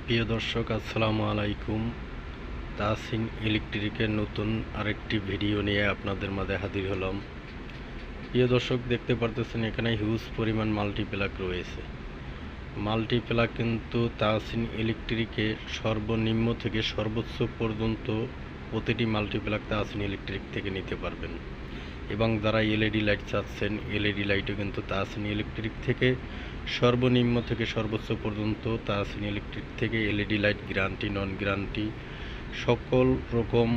প্রিয় দর্শক, আসসালামু আলাইকুম। তাহসিন ইলেকট্রিকের নতুন আরেকটি ভিডিও নিয়ে আপনাদের মাঝে হাজির হলাম। প্রিয় দর্শক, দেখতে পারতেছেন এখানে হিউজ পরিমাণ মাল্টিপ্লাগ রয়েছে। মাল্টিপ্লাগ কিন্তু তাহসিন ইলেকট্রিকে সর্বনিম্ন থেকে সর্বোচ্চ পর্যন্ত প্রতিটি মাল্টিপ্লাগ তাহসিন ইলেকট্রিক থেকে নিতে পারবেন। এবং যারা এলইডি লাইট চাচ্ছেন, এলইডি লাইটও কিন্তু তাহসিন ইলেকট্রিক থেকে সর্বনিম্ন থেকে সর্বোচ্চ পর্যন্ত তাহসিন ইলেকট্রিক থেকে LED light guarantee, non guarantee সকল রকম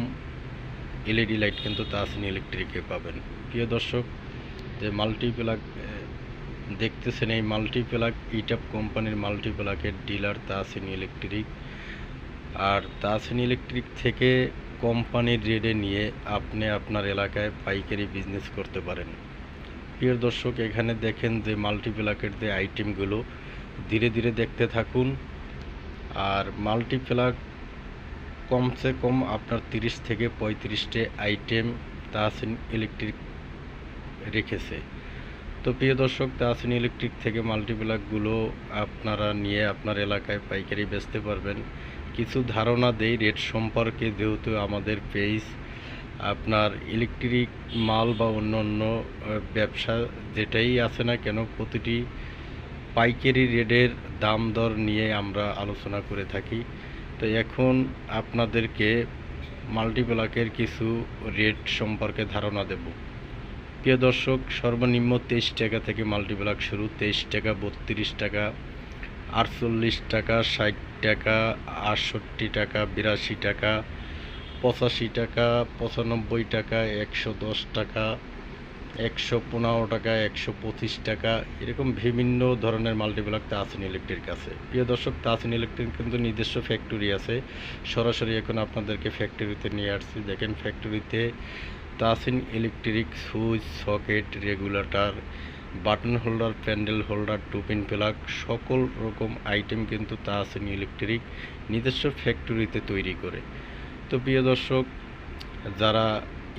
এলইডি লাইট কিন্তু তাহসিন ইলেকট্রিকে পাবেন। প্রিয় দর্শক, যে মাল্টিপ্লাগ দেখতেছেন, এই মাল্টিপ্লাগ ইটাপ কোম্পানির মাল্টিপ্লাগের ডিলার তাহসিন ইলেকট্রিক। আর তাহসিন ইলেকট্রিক থেকে কোম্পানির রেটে নিয়ে আপনি আপনার এলাকায় পাইকারি বিজনেস করতে পারেন। প্রিয় দর্শক, এখানে দেখেন যে মাল্টিপ্লাগের যে আইটেমগুলো, ধীরে ধীরে দেখতে থাকুন। আর মাল্টিপ্লাগ কমসে কম আপনার 30 থেকে 35টে আইটেম তাহসিন ইলেকট্রিক রেখেছে। তো প্রিয় দর্শক, তাহসিন ইলেকট্রিক থেকে মাল্টিপ্লাগগুলো আপনারা নিয়ে আপনার এলাকায় পাইকারি বেচতে পারবেন। কিছু ধারণা দেই রেট সম্পর্কে, যেহেতু আমাদের পেজ আপনার ইলেকট্রিক মাল বা অন্য ব্যবসা যেটাই আছে না কেন, প্রতিটি পাইকারি রেটের দাম দর নিয়ে আমরা আলোচনা করে থাকি। তো এখন আপনাদেরকে মাল্টিপ্লাগের কিছু রেট সম্পর্কে ধারণা দেব। প্রিয় দর্শক, সর্বনিম্ন 23 টাকা থেকে মাল্টিপ্লাগ শুরু। 23 টাকা, 32 টাকা, 48 টাকা, 60 টাকা, 68 টাকা, 82 টাকা, 85 টাকা, 95 টাকা, 110 টাকা, 115 টাকা, 125 টাকা, এরকম বিভিন্ন ধরনের মাল্টিপ্লাগ তাহসিন ইলেকট্রিক আছে। প্রিয় দর্শক, তাহসিন ইলেকট্রিক কিন্তু নিজস্ব ফ্যাক্টরি আছে। সরাসরি এখন আপনাদেরকে ফ্যাক্টরিতে নিয়ে আসছি। দেখেন, ফ্যাক্টরিতে Tahsin electric switch, socket, regulator, button holder, pandal holder, two-pin plug সকল রকম আইটেম কিন্তু তাহসিন ইলেকট্রিক নিজস্ব ফ্যাক্টরিতে তৈরি করে। তো প্রিয় দর্শক, যারা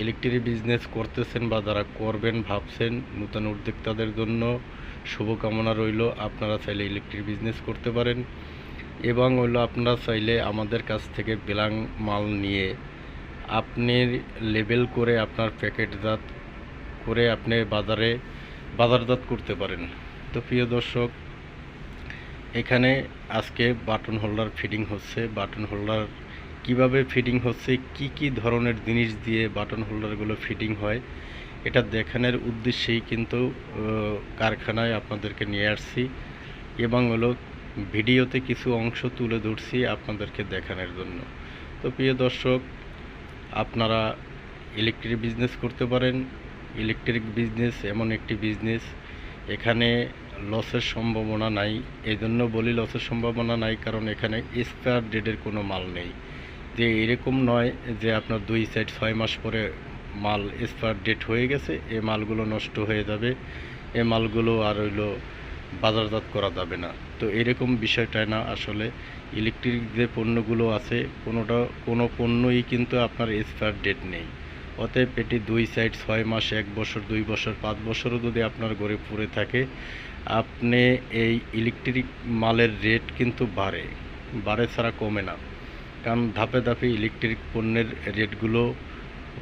ইলেকট্রিক বিজনেস করতেছেন বা যারা করবেন ভাবছেন, নতুন উদ্যোক্তাদের জন্য শুভকামনা রইল। আপনারা চাইলে ইলেকট্রিক বিজনেস করতে পারেন এবং আপনারা চাইলে আমাদের কাছ থেকে ব্ল্যাঙ্ক মাল নিয়ে আপনি লেবেল করে আপনার প্যাকেটজাত করে আপনি বাজারজাত করতে পারেন। তো প্রিয় দর্শক, এখানে আজকে বাটন হোল্ডার ফিটিং হচ্ছে। বাটন হোল্ডার কিভাবে ফিটিং হচ্ছে, কি কি ধরনের জিনিস দিয়ে বাটন হোল্ডারগুলো ফিটিং হয়, এটা দেখানোর উদ্দেশ্যেই কিন্তু কারখানায় আপনাদেরকে নিয়ে আসছি এবং ভিডিওতে কিছু অংশ তুলে ধরছি আপনাদেরকে দেখানোর জন্য। তো প্রিয় দর্শক, আপনারা ইলেকট্রিক বিজনেস করতে পারেন। ইলেকট্রিক বিজনেস এমন একটি বিজনেস, এখানে লসের সম্ভাবনা নাই। এই জন্য বলি লসের সম্ভাবনা নাই, কারণ এখানে এক্সপায়ার ডেটের কোনো মাল নেই। যে এরকম নয় যে আপনার 2-6 মাস পরে মাল এক্সপায়ার ডেট হয়ে গেছে, এই মালগুলো নষ্ট হয়ে যাবে, এই মালগুলো আর বাজারজাত করা যাবে না। তো এরকম বিষয়টা না। আসলে ইলেকট্রিক যে পণ্যগুলো আছে, কোনো পণ্যই কিন্তু আপনার এক্সপায়ার ডেট নেই। অতএব এটি 2-6 মাস, 1 বছর, 2 বছর, 5 বছরও যদি আপনার ঘরে পড়ে থাকে, আপনি এই ইলেকট্রিক মালের রেট কিন্তু বাড়ে ছাড়া কমে না। কারণ ধাপে ধাপে ইলেকট্রিক পণ্যের রেটগুলো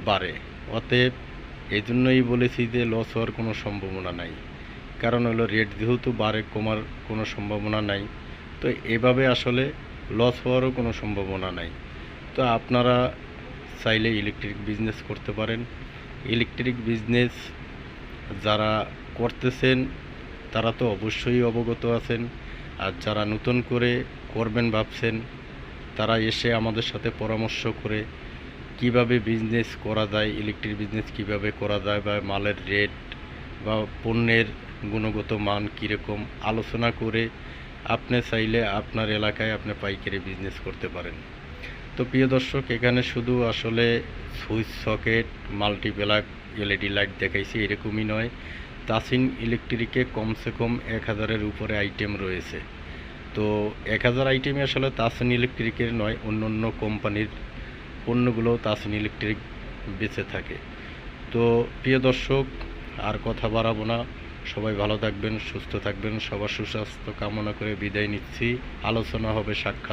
বাড়ে। অতএব এই জন্যই বলেছি যে লস হওয়ার কোনো সম্ভাবনা নাই। কারণ রেট যেহেতু বাড়ে, কমার কোনো সম্ভাবনা নাই। তো এভাবে আসলে লস হওয়ারও কোনো সম্ভাবনা নাই। তো আপনারা চাইলে ইলেকট্রিক বিজনেস করতে পারেন। ইলেকট্রিক বিজনেস যারা করতেছেন তারা তো অবশ্যই অবগত আছেন, আর যারা নতুন করে করবেন ভাবছেন, তারা এসে আমাদের সাথে পরামর্শ করে কিভাবে বিজনেস করা যায়, ইলেকট্রিক বিজনেস কিভাবে করা যায়, বা মালের রেট বা পণ্যের গুণগত মান কীরকম আলোচনা করে আপনি চাইলে আপনার এলাকায় আপনি পাইকারি বিজনেস করতে পারেন। তো প্রিয় দর্শক, এখানে শুধু আসলে switch, socket, multiplug, LED light দেখাইছি এরকমই নয়। তাহসিন ইলেকট্রিকে কমসে কম 1000-এর উপরে আইটেম রয়েছে। তো 1000 আইটেমে আসলে তাহসিন ইলেকট্রিকের নয়, অন্য কোম্পানির পণ্যগুলো তাহসিন ইলেকট্রিক বেঁচে থাকে। তো প্রিয় দর্শক, আর কথা বাড়াবো না। সবাই ভালো থাকবেন, সুস্থ থাকবেন। সবার সুস্বাস্থ্য কামনা করে বিদায় নিচ্ছি। আলোচনা হবে সাক্ষাৎ।